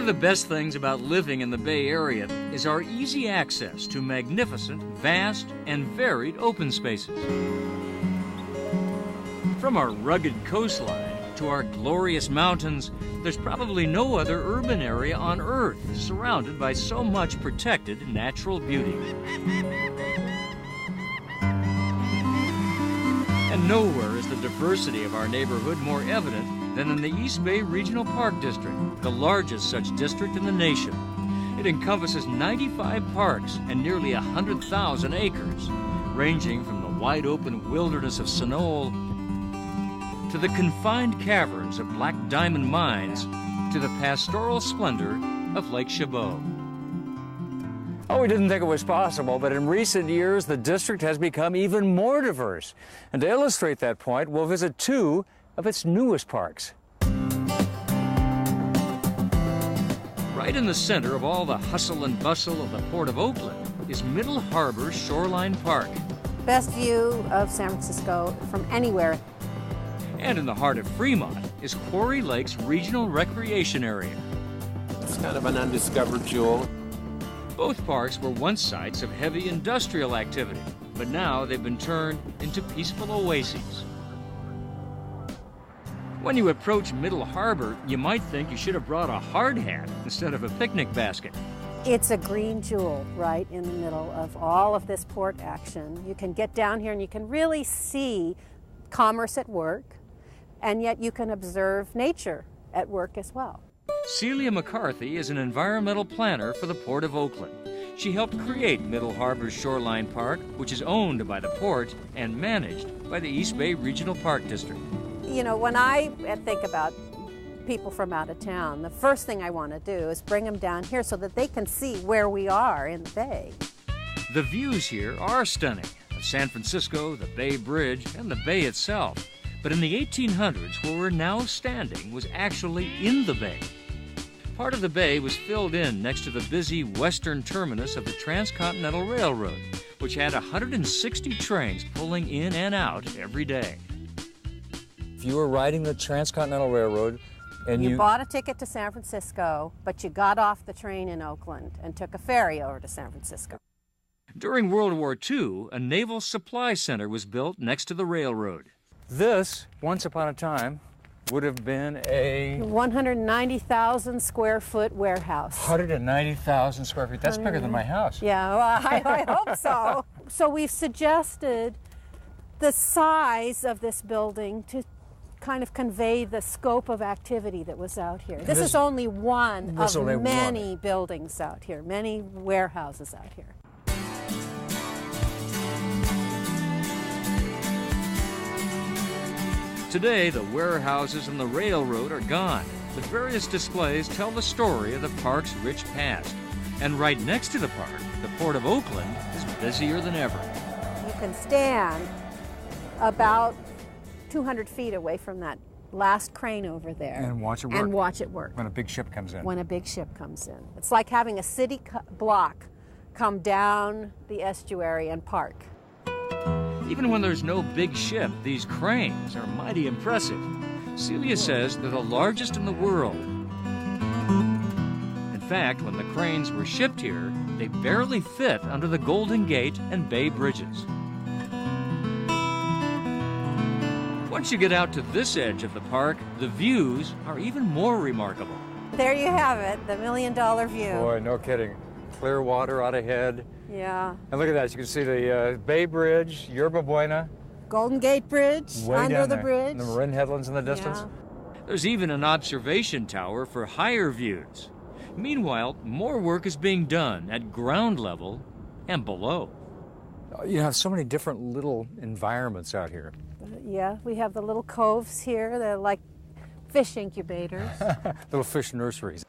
of the best things about living in the Bay Area is our easy access to magnificent, vast, and varied open spaces. From our rugged coastline to our glorious mountains, there's probably no other urban area on Earth surrounded by so much protected natural beauty. And nowhere is the diversity of our neighborhood more evident than in the East Bay Regional Park District, the largest such district in the nation. It encompasses 95 parks and nearly 100,000 acres, ranging from the wide-open wilderness of Sunol to the confined caverns of black diamond mines to the pastoral splendor of Lake Chabot. Oh, we didn't think it was possible, but in recent years, the district has become even more diverse. And to illustrate that point, we'll visit two of its newest parks. Right in the center of all the hustle and bustle of the Port of Oakland is Middle Harbor Shoreline Park. Best view of San Francisco from anywhere. And in the heart of Fremont is Quarry Lake's Regional Recreation Area. It's kind of an undiscovered jewel. Both parks were once sites of heavy industrial activity, but now they've been turned into peaceful oases. When you approach Middle Harbor, you might think you should have brought a hard hat instead of a picnic basket. It's a green jewel right in the middle of all of this port action. You can get down here and you can really see commerce at work, and yet you can observe nature at work as well. Celia McCarthy is an environmental planner for the Port of Oakland. She helped create Middle Harbor's Shoreline Park, which is owned by the port and managed by the East Bay Regional Park District. You know, when I think about people from out of town, the first thing I want to do is bring them down here so that they can see where we are in the bay. The views here are stunning, of San Francisco, the Bay Bridge, and the bay itself. But in the 1800s, where we're now standing was actually in the bay. Part of the bay was filled in next to the busy western terminus of the Transcontinental Railroad, which had 160 trains pulling in and out every day. If you were riding the Transcontinental Railroad and you bought a ticket to San Francisco, but you got off the train in Oakland and took a ferry over to San Francisco. During World War II, a naval supply center was built next to the railroad. This, once upon a time, would have been a 190,000 square foot warehouse. 190,000 square feet. That's bigger than my house. Yeah, well, I hope so. So we've suggested the size of this building to kind of convey the scope of activity that was out here. This is only one of many buildings out here, many warehouses out here. Today, the warehouses and the railroad are gone, but various displays tell the story of the park's rich past. And right next to the park, the Port of Oakland is busier than ever. You can stand about 200 feet away from that last crane over there. And watch it work. And watch it work. When a big ship comes in. When a big ship comes in. It's like having a city block come down the estuary and park. Even when there's no big ship, these cranes are mighty impressive. Celia says they're the largest in the world. In fact, when the cranes were shipped here, they barely fit under the Golden Gate and Bay Bridges. Once you get out to this edge of the park, the views are even more remarkable. There you have it, the $1 million view. Boy, no kidding. Clear water out ahead. Yeah. And look at that. You can see the Bay Bridge, Yerba Buena. Golden Gate Bridge, under the bridge. And the Marin Headlands in the distance. Yeah. There's even an observation tower for higher views. Meanwhile, more work is being done at ground level and below. You have so many different little environments out here. Yeah, we have the little coves here. They're like fish incubators. Little fish nurseries.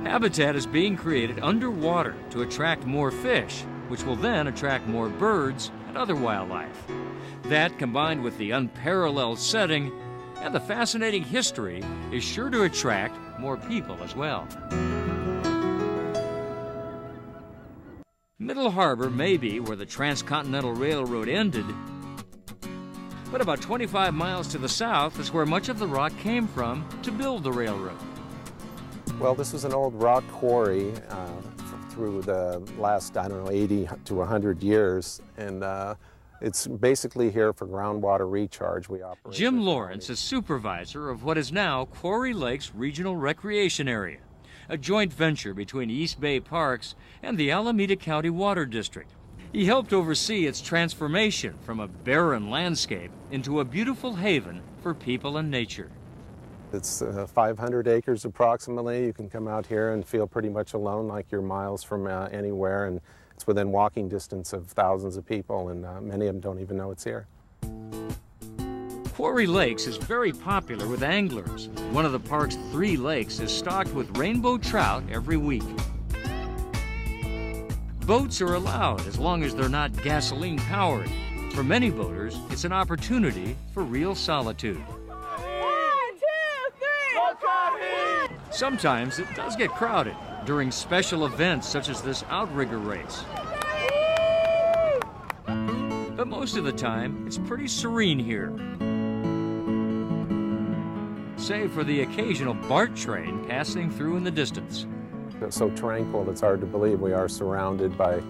Habitat is being created underwater to attract more fish, which will then attract more birds and other wildlife. That, combined with the unparalleled setting and the fascinating history, is sure to attract more people as well. Middle Harbor may be where the Transcontinental Railroad ended, but about 25 miles to the south is where much of the rock came from to build the railroad. Well, this was an old rock quarry through the last, I don't know, 80 to 100 years, and it's basically here for groundwater recharge. We operate. Jim Lawrence is supervisor of what is now Quarry Lakes Regional Recreation Area, a joint venture between East Bay Parks and the Alameda County Water District. He helped oversee its transformation from a barren landscape into a beautiful haven for people and nature. It's 500 acres approximately. You can come out here and feel pretty much alone, like you're miles from anywhere, and it's within walking distance of thousands of people, and many of them don't even know it's here. Quarry Lakes is very popular with anglers. One of the park's 3 lakes is stocked with rainbow trout every week. Boats are allowed as long as they're not gasoline powered. For many boaters, it's an opportunity for real solitude. 1, 2, 3, no coffee! Sometimes it does get crowded during special events such as this outrigger race. But most of the time, it's pretty serene here. Save for the occasional BART train passing through in the distance. It's so tranquil, it's hard to believe we are surrounded by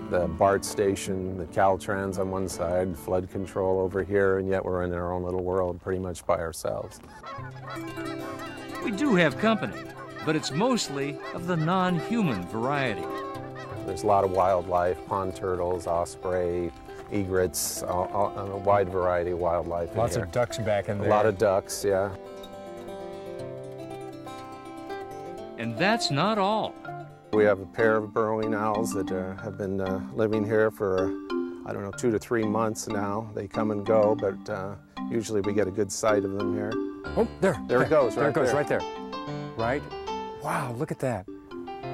the BART station, the Caltrans on one side, flood control over here, and yet we're in our own little world pretty much by ourselves. We do have company, but it's mostly of the non-human variety. There's a lot of wildlife, pond turtles, osprey, egrets, a wide variety of wildlife in here. Lots of ducks back in there. A lot of ducks, yeah. And that's not all. We have a pair of burrowing owls that have been living here for, I don't know, 2 to 3 months now. They come and go, but usually we get a good sight of them here. Oh, there it goes, there right it goes, there. right there. Right? Wow, look at that.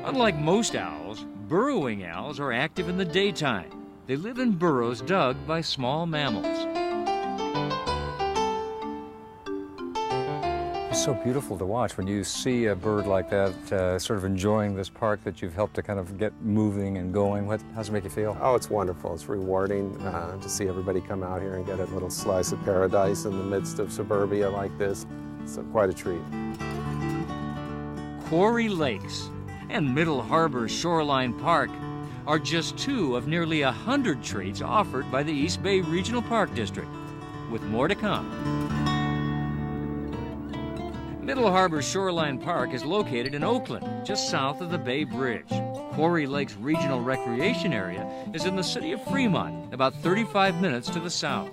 Unlike most owls, burrowing owls are active in the daytime. They live in burrows dug by small mammals. It's so beautiful to watch when you see a bird like that sort of enjoying this park that you've helped to kind of get moving and going. How's it make you feel? Oh, it's wonderful. It's rewarding to see everybody come out here and get a little slice of paradise in the midst of suburbia like this. It's quite a treat. Quarry Lakes and Middle Harbor Shoreline Park are just 2 of nearly 100 treats offered by the East Bay Regional Park District, with more to come. Middle Harbor Shoreline Park is located in Oakland, just south of the Bay Bridge. Quarry Lakes Regional Recreation Area is in the city of Fremont, about 35 minutes to the south.